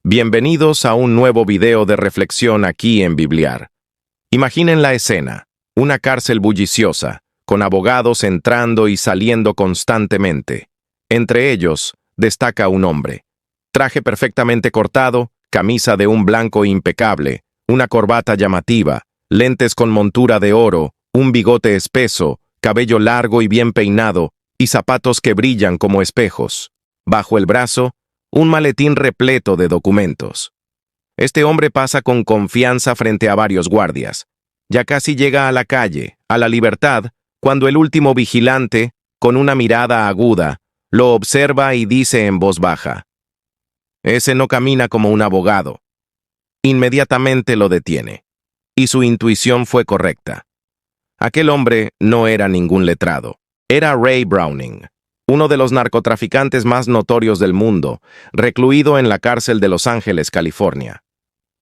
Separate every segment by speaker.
Speaker 1: Bienvenidos a un nuevo video de reflexión aquí en Bibliar. Imaginen la escena, una cárcel bulliciosa, con abogados entrando y saliendo constantemente. Entre ellos, destaca un hombre. Traje perfectamente cortado, camisa de un blanco impecable, una corbata llamativa, lentes con montura de oro, un bigote espeso, cabello largo y bien peinado, y zapatos que brillan como espejos. Bajo el brazo, un maletín repleto de documentos. Este hombre pasa con confianza frente a varios guardias. Ya casi llega a la calle, a la libertad, cuando el último vigilante, con una mirada aguda, lo observa y dice en voz baja: «Ese no camina como un abogado». Inmediatamente lo detiene. Y su intuición fue correcta. Aquel hombre no era ningún letrado. Era Ray Browning, uno de los narcotraficantes más notorios del mundo, recluido en la cárcel de Los Ángeles, California.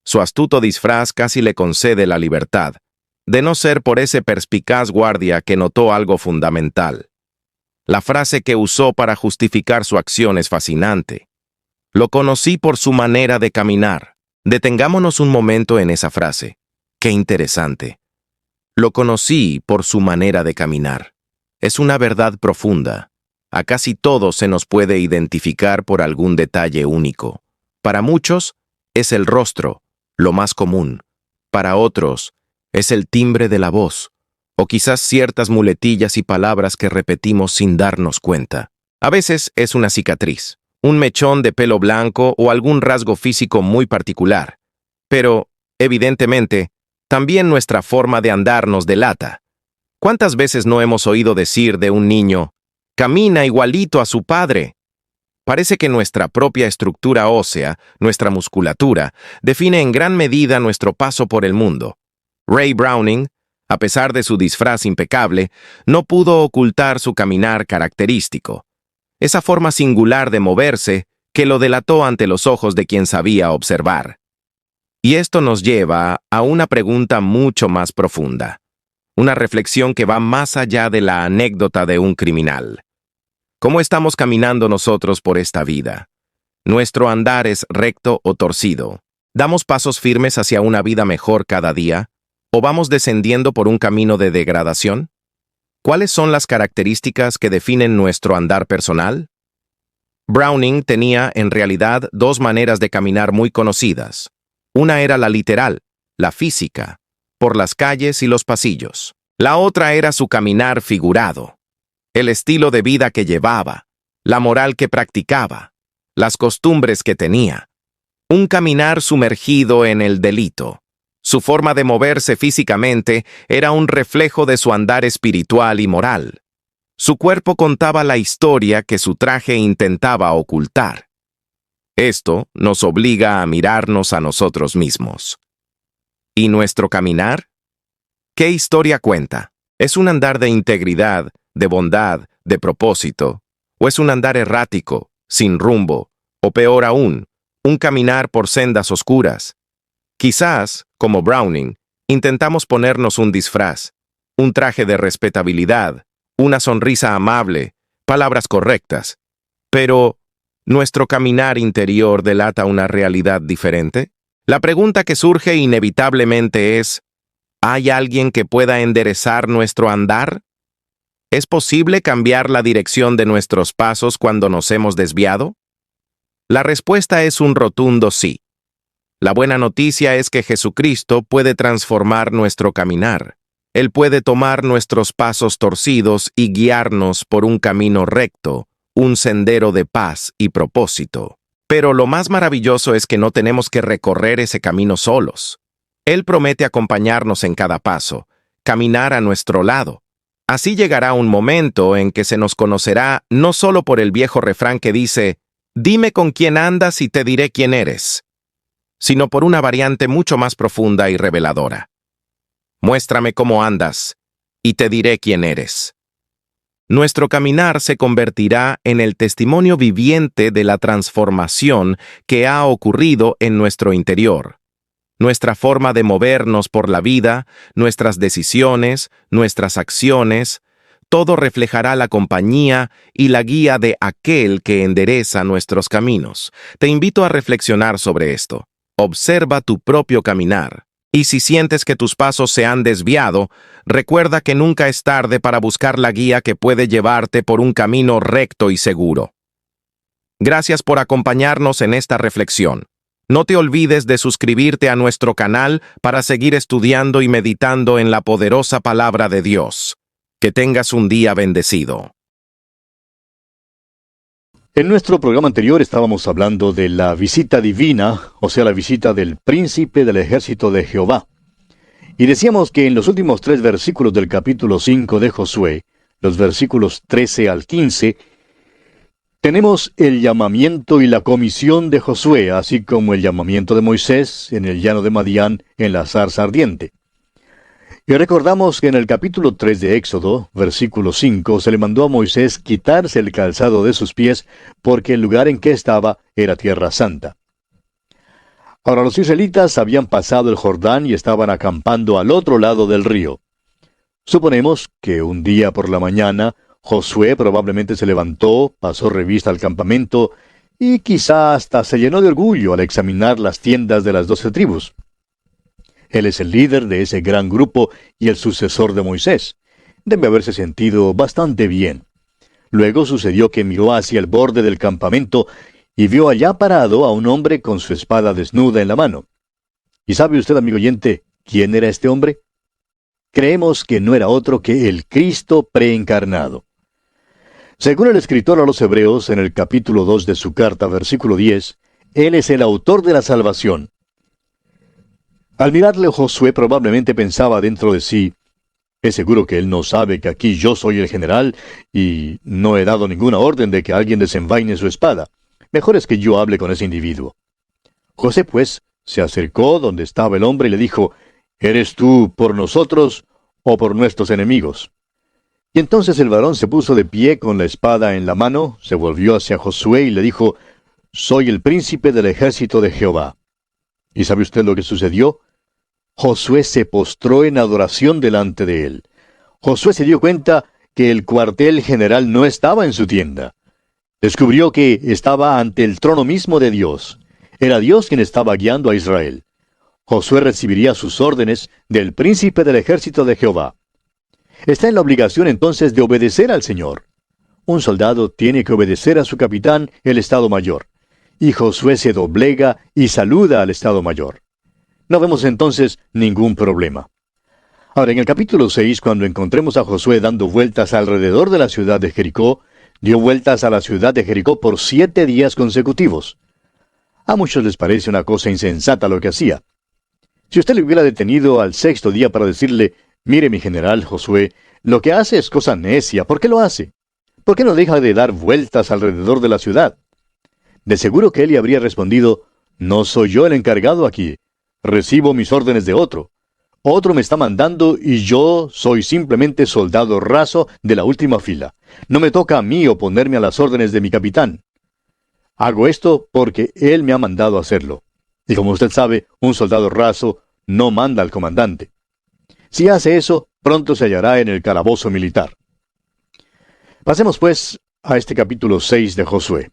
Speaker 1: Su astuto disfraz casi le concede la libertad, de no ser por ese perspicaz guardia que notó algo fundamental. La frase que usó para justificar su acción es fascinante. Lo conocí por su manera de caminar. Detengámonos un momento en esa frase. ¡Qué interesante! Lo conocí por su manera de caminar. Es una verdad profunda. A casi todos se nos puede identificar por algún detalle único. Para muchos, es el rostro, lo más común. Para otros, es el timbre de la voz, o quizás ciertas muletillas y palabras que repetimos sin darnos cuenta. A veces es una cicatriz, un mechón de pelo blanco o algún rasgo físico muy particular. Pero, evidentemente, también nuestra forma de andar nos delata. ¿Cuántas veces no hemos oído decir de un niño: «Camina igualito a su padre»? Parece que nuestra propia estructura ósea, nuestra musculatura, define en gran medida nuestro paso por el mundo. Ray Browning, a pesar de su disfraz impecable, no pudo ocultar su caminar característico. Esa forma singular de moverse que lo delató ante los ojos de quien sabía observar. Y esto nos lleva a una pregunta mucho más profunda. Una reflexión que va más allá de la anécdota de un criminal. ¿Cómo estamos caminando nosotros por esta vida? ¿Nuestro andar es recto o torcido? ¿Damos pasos firmes hacia una vida mejor cada día? ¿O vamos descendiendo por un camino de degradación? ¿Cuáles son las características que definen nuestro andar personal? Browning tenía, en realidad, dos maneras de caminar muy conocidas. Una era la literal, la física, por las calles y los pasillos. La otra era su caminar figurado, el estilo de vida que llevaba, la moral que practicaba, las costumbres que tenía. Un caminar sumergido en el delito. Su forma de moverse físicamente era un reflejo de su andar espiritual y moral. Su cuerpo contaba la historia que su traje intentaba ocultar. Esto nos obliga a mirarnos a nosotros mismos. ¿Y nuestro caminar? ¿Qué historia cuenta? ¿Es un andar de integridad, de bondad, de propósito? ¿O es un andar errático, sin rumbo, o peor aún, un caminar por sendas oscuras? Quizás, como Browning, intentamos ponernos un disfraz, un traje de respetabilidad, una sonrisa amable, palabras correctas. Pero, ¿nuestro caminar interior delata una realidad diferente? La pregunta que surge inevitablemente es: ¿hay alguien que pueda enderezar nuestro andar? ¿Es posible cambiar la dirección de nuestros pasos cuando nos hemos desviado? La respuesta es un rotundo sí. La buena noticia es que Jesucristo puede transformar nuestro caminar. Él puede tomar nuestros pasos torcidos y guiarnos por un camino recto, un sendero de paz y propósito. Pero lo más maravilloso es que no tenemos que recorrer ese camino solos. Él promete acompañarnos en cada paso, caminar a nuestro lado. Así llegará un momento en que se nos conocerá no solo por el viejo refrán que dice: «Dime con quién andas y te diré quién eres», sino por una variante mucho más profunda y reveladora. «Muéstrame cómo andas y te diré quién eres». Nuestro caminar se convertirá en el testimonio viviente de la transformación que ha ocurrido en nuestro interior. Nuestra forma de movernos por la vida, nuestras decisiones, nuestras acciones, todo reflejará la compañía y la guía de aquel que endereza nuestros caminos. Te invito a reflexionar sobre esto. Observa tu propio caminar. Y si sientes que tus pasos se han desviado, recuerda que nunca es tarde para buscar la guía que puede llevarte por un camino recto y seguro. Gracias por acompañarnos en esta reflexión. No te olvides de suscribirte a nuestro canal para seguir estudiando y meditando en la poderosa palabra de Dios. Que tengas un día bendecido.
Speaker 2: En nuestro programa anterior estábamos hablando de la visita divina, o sea, la visita del príncipe del ejército de Jehová. Y decíamos que en los últimos 3 versículos del capítulo 5 de Josué, los versículos 13 al 15, tenemos el llamamiento y la comisión de Josué, así como el llamamiento de Moisés en el llano de Madián en la zarza ardiente. Y recordamos que en el capítulo 3 de Éxodo, versículo 5, se le mandó a Moisés quitarse el calzado de sus pies, porque el lugar en que estaba era tierra santa. Ahora los israelitas habían pasado el Jordán y estaban acampando al otro lado del río. Suponemos que un día por la mañana, Josué probablemente se levantó, pasó revista al campamento, y quizá hasta se llenó de orgullo al examinar las tiendas de las 12 tribus. Él es el líder de ese gran grupo y el sucesor de Moisés. Debe haberse sentido bastante bien. Luego sucedió que miró hacia el borde del campamento y vio allá parado a un hombre con su espada desnuda en la mano. ¿Y sabe usted, amigo oyente, quién era este hombre? Creemos que no era otro que el Cristo preencarnado. Según el escritor a los Hebreos, en el capítulo 2 de su carta, versículo 10, Él es el autor de la salvación. Al mirarle, Josué probablemente pensaba dentro de sí, es seguro que él no sabe que aquí yo soy el general y no he dado ninguna orden de que alguien desenvaine su espada. Mejor es que yo hable con ese individuo. José, pues, se acercó donde estaba el hombre y le dijo, ¿eres tú por nosotros o por nuestros enemigos? Y entonces el varón se puso de pie con la espada en la mano, se volvió hacia Josué y le dijo, soy el príncipe del ejército de Jehová. ¿Y sabe usted lo que sucedió? Josué se postró en adoración delante de él. Josué se dio cuenta que el cuartel general no estaba en su tienda. Descubrió que estaba ante el trono mismo de Dios. Era Dios quien estaba guiando a Israel. Josué recibiría sus órdenes del príncipe del ejército de Jehová. Está en la obligación entonces de obedecer al Señor. Un soldado tiene que obedecer a su capitán, el Estado Mayor. Y Josué se doblega y saluda al Estado Mayor. No vemos entonces ningún problema. Ahora, en el capítulo 6, cuando encontremos a Josué dando vueltas alrededor de la ciudad de Jericó, dio vueltas a la ciudad de Jericó por 7 días consecutivos. A muchos les parece una cosa insensata lo que hacía. Si usted le hubiera detenido al 6º día para decirle, mire mi general Josué, lo que hace es cosa necia, ¿por qué lo hace? ¿Por qué no deja de dar vueltas alrededor de la ciudad? De seguro que él le habría respondido, no soy yo el encargado aquí. Recibo mis órdenes de otro. Otro me está mandando y yo soy simplemente soldado raso de la última fila. No me toca a mí oponerme a las órdenes de mi capitán. Hago esto porque él me ha mandado hacerlo. Y como usted sabe, un soldado raso no manda al comandante. Si hace eso, pronto se hallará en el calabozo militar. Pasemos pues a este capítulo 6 de Josué.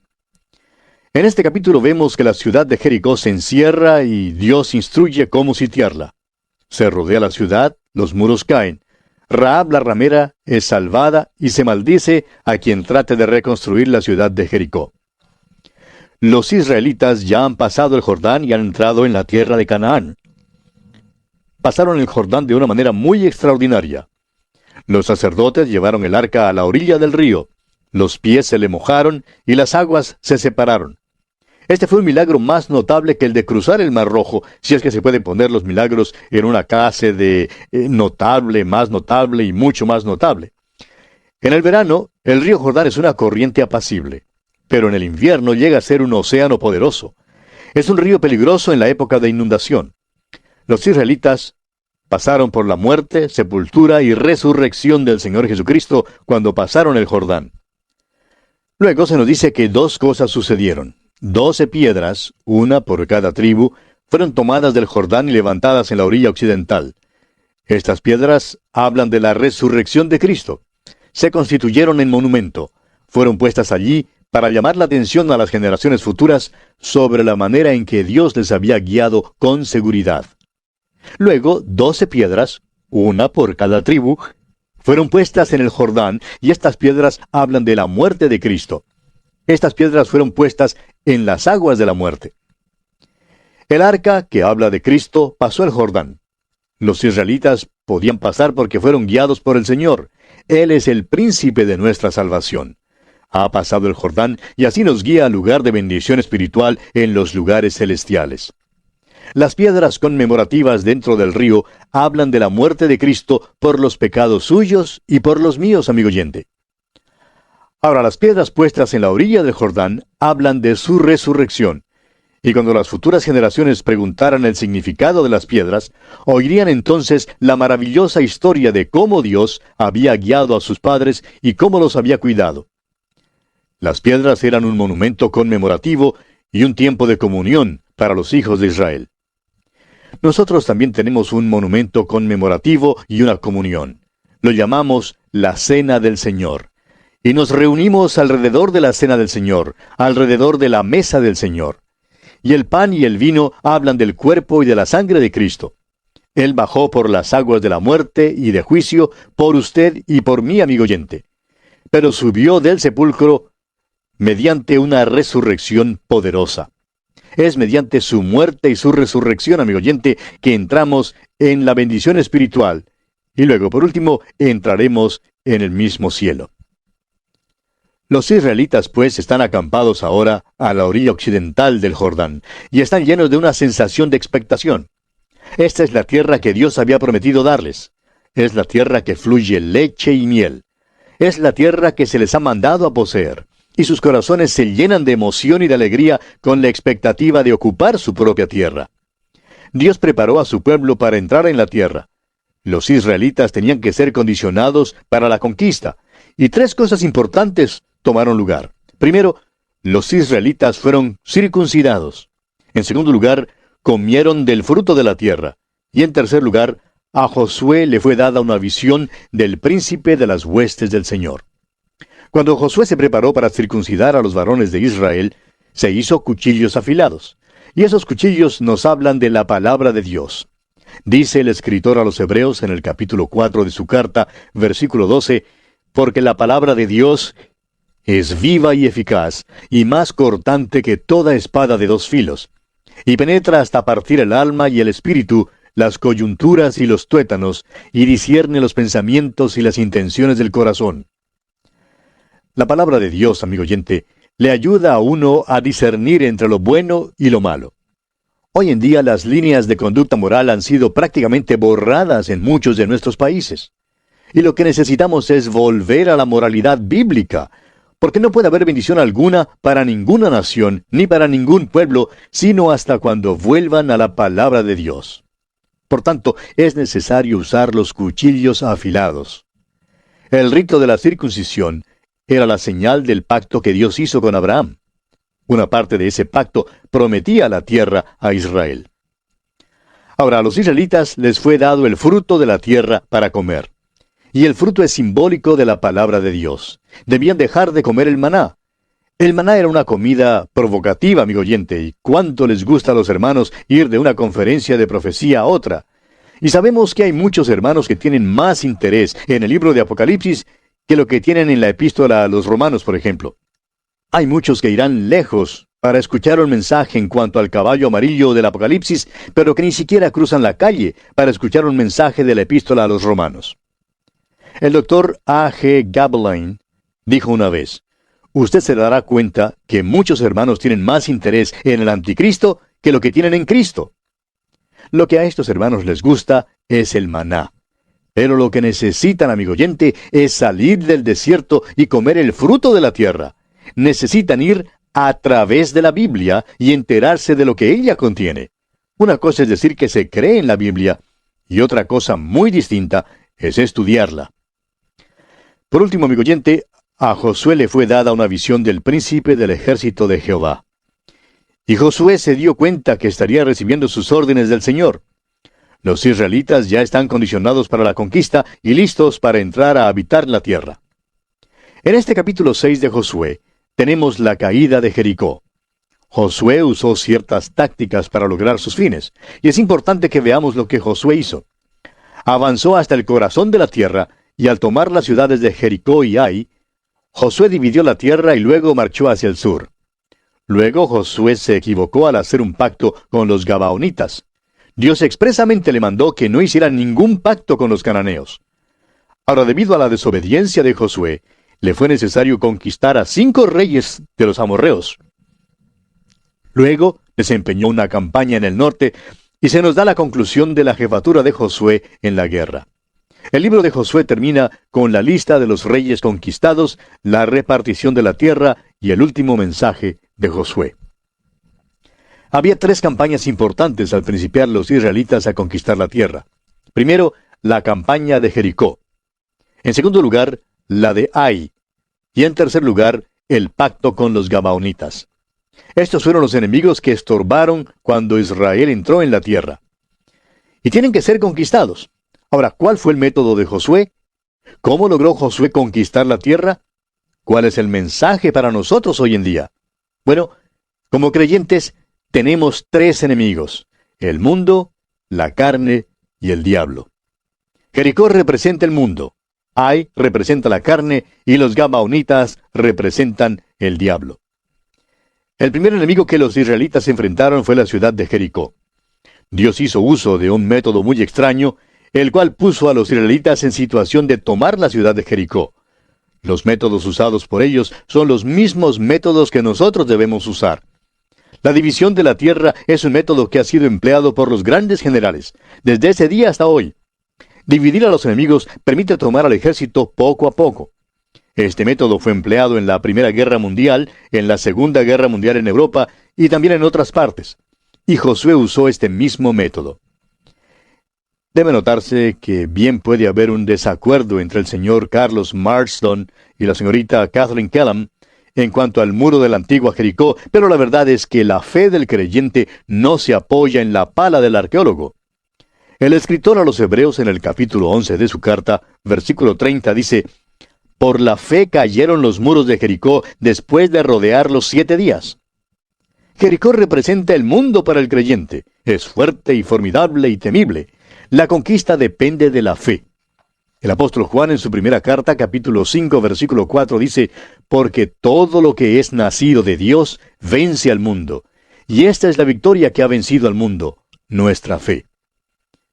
Speaker 2: En este capítulo vemos que la ciudad de Jericó se encierra y Dios instruye cómo sitiarla. Se rodea la ciudad, los muros caen. Rahab la ramera es salvada y se maldice a quien trate de reconstruir la ciudad de Jericó. Los israelitas ya han pasado el Jordán y han entrado en la tierra de Canaán. Pasaron el Jordán de una manera muy extraordinaria. Los sacerdotes llevaron el arca a la orilla del río. Los pies se le mojaron y las aguas se separaron. Este fue un milagro más notable que el de cruzar el Mar Rojo, si es que se pueden poner los milagros en una clase de notable, más notable y mucho más notable. En el verano, el río Jordán es una corriente apacible, pero en el invierno llega a ser un océano poderoso. Es un río peligroso en la época de inundación. Los israelitas pasaron por la muerte, sepultura y resurrección del Señor Jesucristo cuando pasaron el Jordán. Luego se nos dice que 2 cosas sucedieron. 12 piedras, una por cada tribu, fueron tomadas del Jordán y levantadas en la orilla occidental. Estas piedras hablan de la resurrección de Cristo. se constituyeron en monumento. Fueron puestas allí para llamar la atención a las generaciones futuras sobre la manera en que Dios les había guiado con seguridad. Luego, 12 piedras, una por cada tribu, fueron puestas en el Jordán, y estas piedras hablan de la muerte de Cristo. Estas piedras fueron puestas en las aguas de la muerte. El arca, que habla de Cristo, pasó el Jordán. Los israelitas podían pasar porque fueron guiados por el Señor. Él es el príncipe de nuestra salvación. Ha pasado el Jordán y así nos guía al lugar de bendición espiritual en los lugares celestiales. Las piedras conmemorativas dentro del río hablan de la muerte de Cristo por los pecados suyos y por los míos, amigo oyente. Ahora, las piedras puestas en la orilla del Jordán hablan de su resurrección. Y cuando las futuras generaciones preguntaran el significado de las piedras, oirían entonces la maravillosa historia de cómo Dios había guiado a sus padres y cómo los había cuidado. Las piedras eran un monumento conmemorativo y un tiempo de comunión para los hijos de Israel. Nosotros también tenemos un monumento conmemorativo y una comunión. Lo llamamos la Cena del Señor. Y nos reunimos alrededor de la Cena del Señor, alrededor de la mesa del Señor. Y el pan y el vino hablan del cuerpo y de la sangre de Cristo. Él bajó por las aguas de la muerte y de juicio por usted y por mí, amigo oyente. Pero subió del sepulcro mediante una resurrección poderosa. Es mediante su muerte y su resurrección, amigo oyente, que entramos en la bendición espiritual. Y luego, por último, entraremos en el mismo cielo. Los israelitas, pues, están acampados ahora a la orilla occidental del Jordán, y están llenos de una sensación de expectación. Esta es la tierra que Dios había prometido darles. Es la tierra que fluye leche y miel. Es la tierra que se les ha mandado a poseer. Y sus corazones se llenan de emoción y de alegría con la expectativa de ocupar su propia tierra. Dios preparó a su pueblo para entrar en la tierra. Los israelitas tenían que ser condicionados para la conquista, y tres cosas importantes tomaron lugar. Primero, los israelitas fueron circuncidados. En segundo lugar, comieron del fruto de la tierra. Y en tercer lugar, a Josué le fue dada una visión del príncipe de las huestes del Señor. Cuando Josué se preparó para circuncidar a los varones de Israel, se hizo cuchillos afilados. Y esos cuchillos nos hablan de la palabra de Dios. Dice el escritor a los Hebreos en el capítulo 4 de su carta, versículo 12, porque la palabra de Dios es viva y eficaz, y más cortante que toda espada de dos filos, y penetra hasta partir el alma y el espíritu, las coyunturas y los tuétanos, y discierne los pensamientos y las intenciones del corazón. La palabra de Dios, amigo oyente, le ayuda a uno a discernir entre lo bueno y lo malo. Hoy en día las líneas de conducta moral han sido prácticamente borradas en muchos de nuestros países. Y lo que necesitamos es volver a la moralidad bíblica, porque no puede haber bendición alguna para ninguna nación ni para ningún pueblo, sino hasta cuando vuelvan a la palabra de Dios. Por tanto, es necesario usar los cuchillos afilados. El rito de la circuncisión era la señal del pacto que Dios hizo con Abraham. Una parte de ese pacto prometía la tierra a Israel. Ahora, a los israelitas les fue dado el fruto de la tierra para comer. Y el fruto es simbólico de la palabra de Dios. Debían dejar de comer el maná. El maná era una comida provocativa, amigo oyente, y cuánto les gusta a los hermanos ir de una conferencia de profecía a otra. Y sabemos que hay muchos hermanos que tienen más interés en el libro de Apocalipsis que lo que tienen en la epístola a los romanos, por ejemplo. Hay muchos que irán lejos para escuchar un mensaje en cuanto al caballo amarillo del Apocalipsis, pero que ni siquiera cruzan la calle para escuchar un mensaje de la epístola a los romanos. El doctor A. G. Gabeline dijo una vez, usted se dará cuenta que muchos hermanos tienen más interés en el anticristo que lo que tienen en Cristo. Lo que a estos hermanos les gusta es el maná. Pero lo que necesitan, amigo oyente, es salir del desierto y comer el fruto de la tierra. Necesitan ir a través de la Biblia y enterarse de lo que ella contiene. Una cosa es decir que se cree en la Biblia, y otra cosa muy distinta es estudiarla. Por último, amigo oyente, a Josué le fue dada una visión del príncipe del ejército de Jehová. Y Josué se dio cuenta que estaría recibiendo sus órdenes del Señor. Los israelitas ya están condicionados para la conquista y listos para entrar a habitar la tierra. En este capítulo 6 de Josué, tenemos la caída de Jericó. Josué usó ciertas tácticas para lograr sus fines, y es importante que veamos lo que Josué hizo. Avanzó hasta el corazón de la tierra, y al tomar las ciudades de Jericó y Ai, Josué dividió la tierra y luego marchó hacia el sur. Luego Josué se equivocó al hacer un pacto con los Gabaonitas. Dios expresamente le mandó que no hiciera ningún pacto con los cananeos. Ahora, debido a la desobediencia de Josué, le fue necesario conquistar a 5 reyes de los amorreos. Luego desempeñó una campaña en el norte y se nos da la conclusión de la jefatura de Josué en la guerra. El libro de Josué termina con la lista de los reyes conquistados, la repartición de la tierra y el último mensaje de Josué. Había 3 campañas importantes al principiar los israelitas a conquistar la tierra. Primero, la campaña de Jericó. En segundo lugar, la de Ai. Y en tercer lugar, el pacto con los Gabaonitas. Estos fueron los enemigos que estorbaron cuando Israel entró en la tierra. Y tienen que ser conquistados. Ahora, ¿cuál fue el método de Josué? ¿Cómo logró Josué conquistar la tierra? ¿Cuál es el mensaje para nosotros hoy en día? Bueno, como creyentes, tenemos 3 enemigos: el mundo, la carne y el diablo. Jericó representa el mundo, Ai representa la carne y los Gabaonitas representan el diablo. El primer enemigo que los israelitas enfrentaron fue la ciudad de Jericó. Dios hizo uso de un método muy extraño, el cual puso a los israelitas en situación de tomar la ciudad de Jericó. Los métodos usados por ellos son los mismos métodos que nosotros debemos usar. La división de la tierra es un método que ha sido empleado por los grandes generales, desde ese día hasta hoy. Dividir a los enemigos permite tomar al ejército poco a poco. Este método fue empleado en la Primera Guerra Mundial, en la Segunda Guerra Mundial en Europa y también en otras partes. Y Josué usó este mismo método. Debe notarse que bien puede haber un desacuerdo entre el señor Carlos Marston y la señorita Kathleen Kellam en cuanto al muro de la antigua Jericó, pero la verdad es que la fe del creyente no se apoya en la pala del arqueólogo. El escritor a los Hebreos en el capítulo 11 de su carta, versículo 30, dice: «Por la fe cayeron los muros de Jericó después de rodearlos 7 días». Jericó representa el mundo para el creyente. Es fuerte y formidable y temible. La conquista depende de la fe. El apóstol Juan en su primera carta, capítulo 5, versículo 4, dice: «Porque todo lo que es nacido de Dios vence al mundo. Y esta es la victoria que ha vencido al mundo, nuestra fe».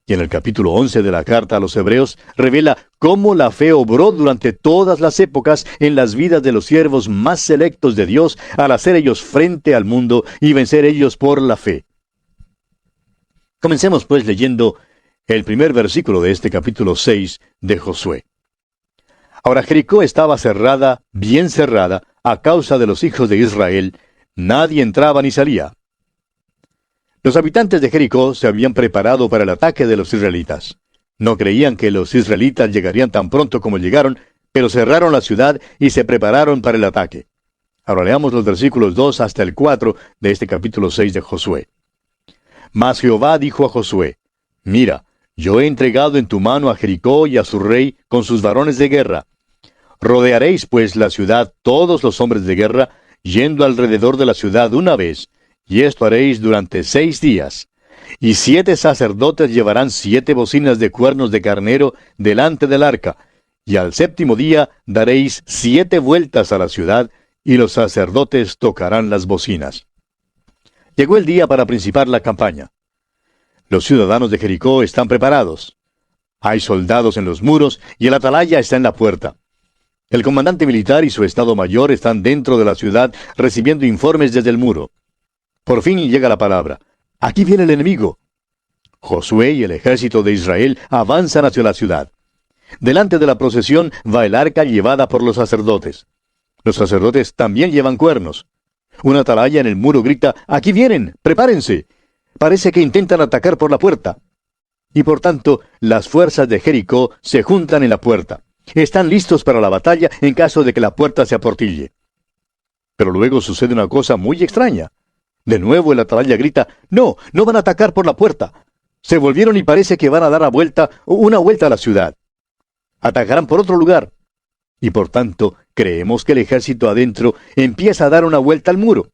Speaker 2: Y en el capítulo 11 de la carta a los Hebreos revela cómo la fe obró durante todas las épocas en las vidas de los siervos más selectos de Dios al hacer ellos frente al mundo y vencer ellos por la fe. Comencemos pues leyendo el primer versículo de este capítulo 6 de Josué. Ahora Jericó estaba cerrada, bien cerrada, a causa de los hijos de Israel. Nadie entraba ni salía. Los habitantes de Jericó se habían preparado para el ataque de los israelitas. No creían que los israelitas llegarían tan pronto como llegaron, pero cerraron la ciudad y se prepararon para el ataque. Ahora leamos los versículos 2 hasta el 4 de este capítulo 6 de Josué. Mas Jehová dijo a Josué: «Mira, yo he entregado en tu mano a Jericó y a su rey con sus varones de guerra. Rodearéis pues la ciudad todos los hombres de guerra, yendo alrededor de la ciudad una vez, y esto haréis durante 6 días. Y 7 sacerdotes llevarán 7 bocinas de cuernos de carnero delante del arca, y al 7º día daréis 7 vueltas a la ciudad, y los sacerdotes tocarán las bocinas». Llegó el día para principar la campaña. Los ciudadanos de Jericó están preparados. Hay soldados en los muros y el atalaya está en la puerta. El comandante militar y su estado mayor están dentro de la ciudad recibiendo informes desde el muro. Por fin llega la palabra: «Aquí viene el enemigo». Josué y el ejército de Israel avanzan hacia la ciudad. Delante de la procesión va el arca llevada por los sacerdotes. Los sacerdotes también llevan cuernos. Una atalaya en el muro grita: «¡Aquí vienen! ¡Prepárense!». Parece que intentan atacar por la puerta. Y por tanto, las fuerzas de Jericó se juntan en la puerta. Están listos para la batalla en caso de que la puerta se aportille. Pero luego sucede una cosa muy extraña. De nuevo el atalaya grita: «No, no van a atacar por la puerta». Se volvieron y parece que van a dar una vuelta a la ciudad. Atacarán por otro lugar. Y por tanto, creemos que el ejército adentro empieza a dar una vuelta al muro.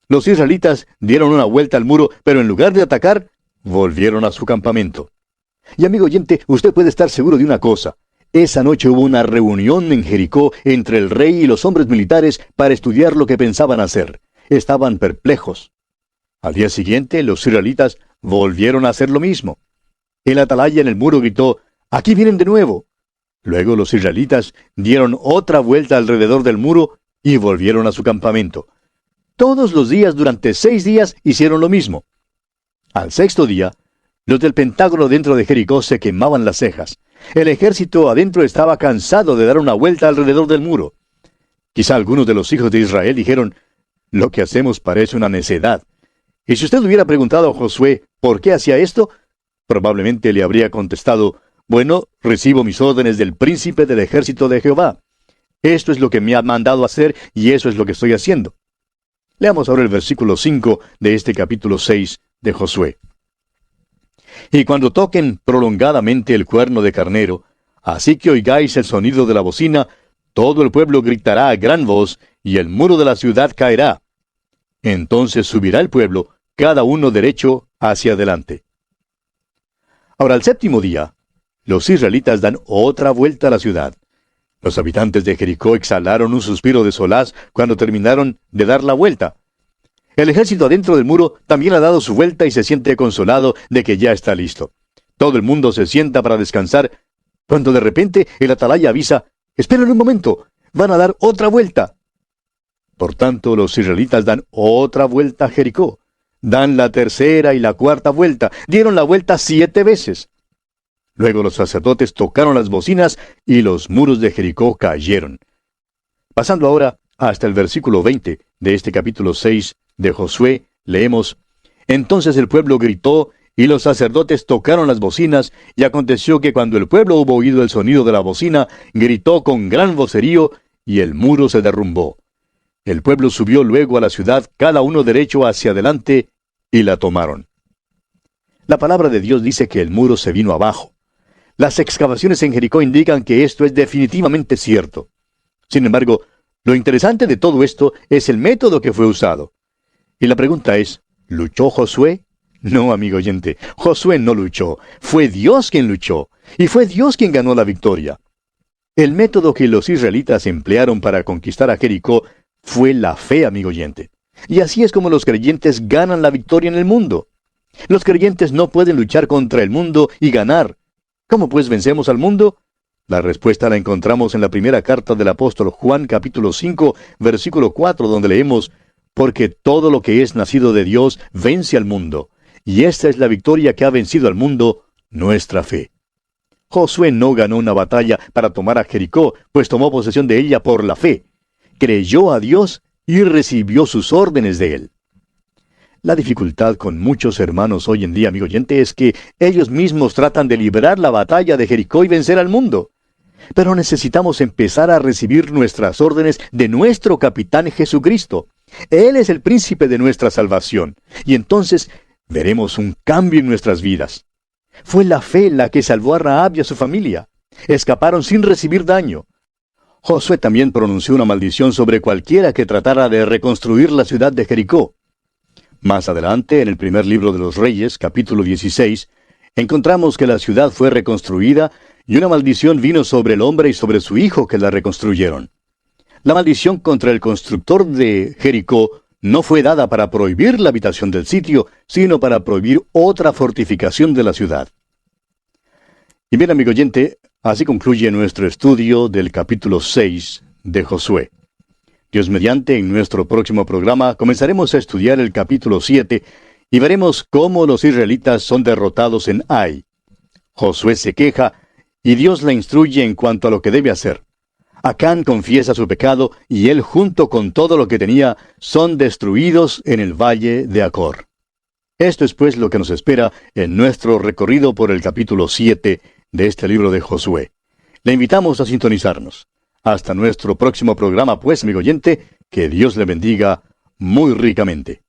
Speaker 2: Los israelitas dieron una vuelta al muro, pero en lugar de atacar, volvieron a su campamento. Y amigo oyente, usted puede estar seguro de una cosa. Esa noche hubo una reunión en Jericó entre el rey y los hombres militares para estudiar lo que pensaban hacer. Estaban perplejos. Al día siguiente, los israelitas volvieron a hacer lo mismo. El atalaya en el muro gritó, «¡Aquí vienen de nuevo!». Luego los israelitas dieron otra vuelta alrededor del muro y volvieron a su campamento. Todos los días durante 6 días hicieron lo mismo. Al sexto día, los del Pentágono dentro de Jericó se quemaban las cejas. El ejército adentro estaba cansado de dar una vuelta alrededor del muro. Quizá algunos de los hijos de Israel dijeron, «Lo que hacemos parece una necedad». Y si usted hubiera preguntado a Josué por qué hacía esto, probablemente le habría contestado, «Bueno, recibo mis órdenes del príncipe del ejército de Jehová. Esto es lo que me ha mandado hacer y eso es lo que estoy haciendo». Leamos ahora el versículo 5 de este capítulo 6 de Josué. «Y cuando toquen prolongadamente el cuerno de carnero, así que oigáis el sonido de la bocina, todo el pueblo gritará a gran voz, y el muro de la ciudad caerá. Entonces subirá el pueblo, cada uno derecho hacia adelante». Ahora, al séptimo día, los israelitas dan otra vuelta a la ciudad. Los habitantes de Jericó exhalaron un suspiro de solaz cuando terminaron de dar la vuelta. El ejército adentro del muro también ha dado su vuelta y se siente consolado de que ya está listo. Todo el mundo se sienta para descansar, cuando de repente el atalaya avisa, «Esperen un momento, van a dar otra vuelta». Por tanto, los israelitas dan otra vuelta a Jericó. Dan la tercera y la cuarta vuelta. Dieron la vuelta 7 veces. Luego los sacerdotes tocaron las bocinas y los muros de Jericó cayeron. Pasando ahora hasta el versículo 20 de este capítulo 6 de Josué, leemos, «Entonces el pueblo gritó, y los sacerdotes tocaron las bocinas, y aconteció que cuando el pueblo hubo oído el sonido de la bocina, gritó con gran vocerío, y el muro se derrumbó. El pueblo subió luego a la ciudad, cada uno derecho hacia adelante, y la tomaron». La palabra de Dios dice que el muro se vino abajo. Las excavaciones en Jericó indican que esto es definitivamente cierto. Sin embargo, lo interesante de todo esto es el método que fue usado. Y la pregunta es, ¿luchó Josué? No, amigo oyente, Josué no luchó. Fue Dios quien luchó, y fue Dios quien ganó la victoria. El método que los israelitas emplearon para conquistar a Jericó fue la fe, amigo oyente. Y así es como los creyentes ganan la victoria en el mundo. Los creyentes no pueden luchar contra el mundo y ganar. ¿Cómo pues vencemos al mundo? La respuesta la encontramos en la primera carta del apóstol Juan, capítulo 5, versículo 4, donde leemos, «Porque todo lo que es nacido de Dios vence al mundo, y esta es la victoria que ha vencido al mundo, nuestra fe». Josué no ganó una batalla para tomar a Jericó, pues tomó posesión de ella por la fe. Creyó a Dios y recibió sus órdenes de él. La dificultad con muchos hermanos hoy en día, amigo oyente, es que ellos mismos tratan de librar la batalla de Jericó y vencer al mundo. Pero necesitamos empezar a recibir nuestras órdenes de nuestro capitán Jesucristo. Él es el príncipe de nuestra salvación. Y entonces veremos un cambio en nuestras vidas. Fue la fe la que salvó a Rahab y a su familia. Escaparon sin recibir daño. Josué también pronunció una maldición sobre cualquiera que tratara de reconstruir la ciudad de Jericó. Más adelante, en el primer libro de los Reyes, capítulo 16, encontramos que la ciudad fue reconstruida y una maldición vino sobre el hombre y sobre su hijo que la reconstruyeron. La maldición contra el constructor de Jericó no fue dada para prohibir la habitación del sitio, sino para prohibir otra fortificación de la ciudad. Y bien, amigo oyente, así concluye nuestro estudio del capítulo 6 de Josué. Dios mediante, en nuestro próximo programa comenzaremos a estudiar el capítulo 7 y veremos cómo los israelitas son derrotados en Ai. Josué se queja y Dios le instruye en cuanto a lo que debe hacer. Acán confiesa su pecado y él junto con todo lo que tenía son destruidos en el valle de Acor. Esto es pues lo que nos espera en nuestro recorrido por el capítulo 7 de este libro de Josué. Le invitamos a sintonizarnos. Hasta nuestro próximo programa, pues, amigo oyente, que Dios le bendiga muy ricamente.